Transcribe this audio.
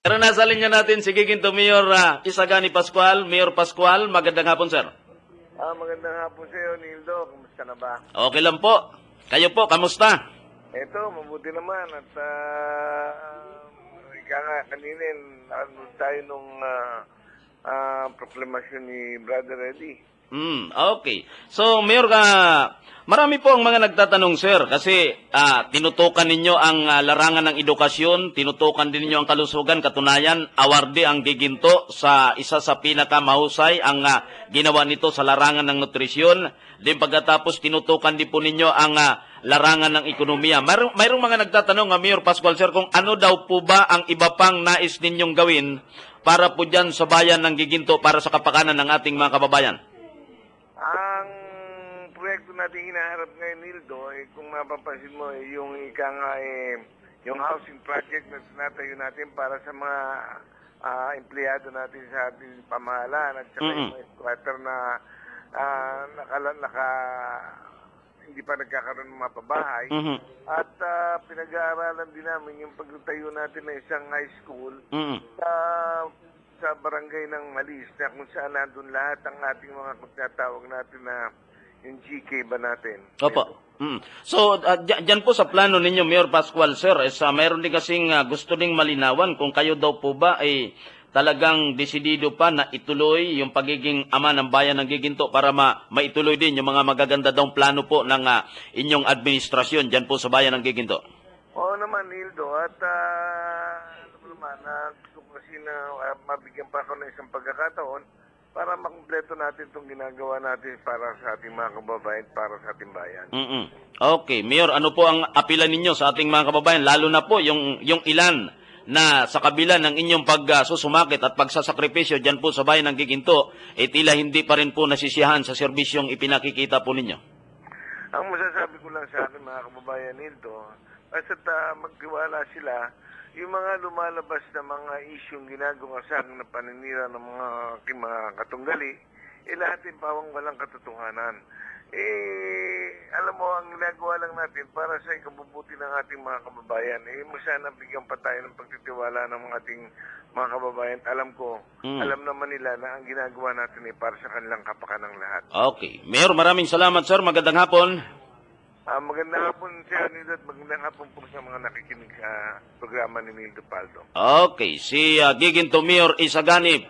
Pero nasa linya natin si Giginto Mayor Isagani Pascual. Mayor Pascual, magandang hapon, sir. Magandang hapon sa iyo, Nildo. Kumusta na ba? Okay lang po. Kayo po, kamusta? Eto, mabuti naman. At ika nga, kaninin, tayo nung proklamasyon ni Brother Eddie. Okay. So, Mayor, marami po ang mga nagtatanong, sir, kasi tinutukan ninyo ang larangan ng edukasyon, tinutukan din ninyo ang kalusugan, katunayan, awardee ang Giginto sa isa sa pinakamahusay ang ginawa nito sa larangan ng nutrisyon. Din pagkatapos, tinutukan din po ninyo ang larangan ng ekonomiya. Mayroong mga nagtatanong, Mayor Pascual, sir, kung ano daw po ba ang iba pang nais ninyong gawin para po dyan sa bayan ng Giginto para sa kapakanan ng ating mga kababayan? Ang proyekto natin hinaharap ngayon, Nildo, kung mapapansin mo, yung ika nga, yung housing project na sinatayo natin para sa mga empleyado natin sa ating pamahalaan at saka yung squatter na hindi pa nagkakaroon ng mga pabahay. At pinag-aaralan din namin yung pagtayo natin ng isang high school sa barangay ng Malis na kung saan nandun lahat ang ating mga magtatawag natin na yung GK ba natin. Opo. So, dyan po sa plano ninyo, Mayor Pascual, sir, mayroon din kasing gusto ding malinawan kung kayo daw po ba ay talagang desidido pa na ituloy yung pagiging ama ng bayan ng Giginto para maituloy din yung mga magaganda daw plano po ng inyong administrasyon dyan po sa bayan ng Giginto. Oo naman, Nildo. At alam mo naman, gusto ko kasi na mabigyan pa ako ng isang pagkakataon para makumpleto natin itong ginagawa natin para sa ating mga kababayan, para sa ating bayan. Okay. Mayor, ano po ang apila ninyo sa ating mga kababayan? Lalo na po yung ilan na sa kabila ng inyong pagsusumakit at pagsasakripisyo dyan po sa bayan ng Giginto, tila hindi pa rin po nasisiyahan sa serbisyong ipinakikita po ninyo. Ang masasabi ko lang sa aking mga kababayan nito, basta't magtiwala sila, yung mga lumalabas na mga isyong ginagawa sa akin na paninira ng mga katunggali, lahat yung pawang walang katotohanan. Alam mo, ang ginagawa lang natin para sa ikabubuti ng ating mga kababayan, sana bigyan pa tayo ng pagtitiwala ng ating mga kababayan. Alam ko, alam naman nila na ang ginagawa natin para sa kanilang kapakanang lahat. Okay. Mayor, maraming salamat, sir. Magandang hapon. Magandang hapon, Sir Nildo, at magandang hapon po sa mga nakikinig sa programa ni Nildo Paldo. Okay. Si Giginto Mayor Isagani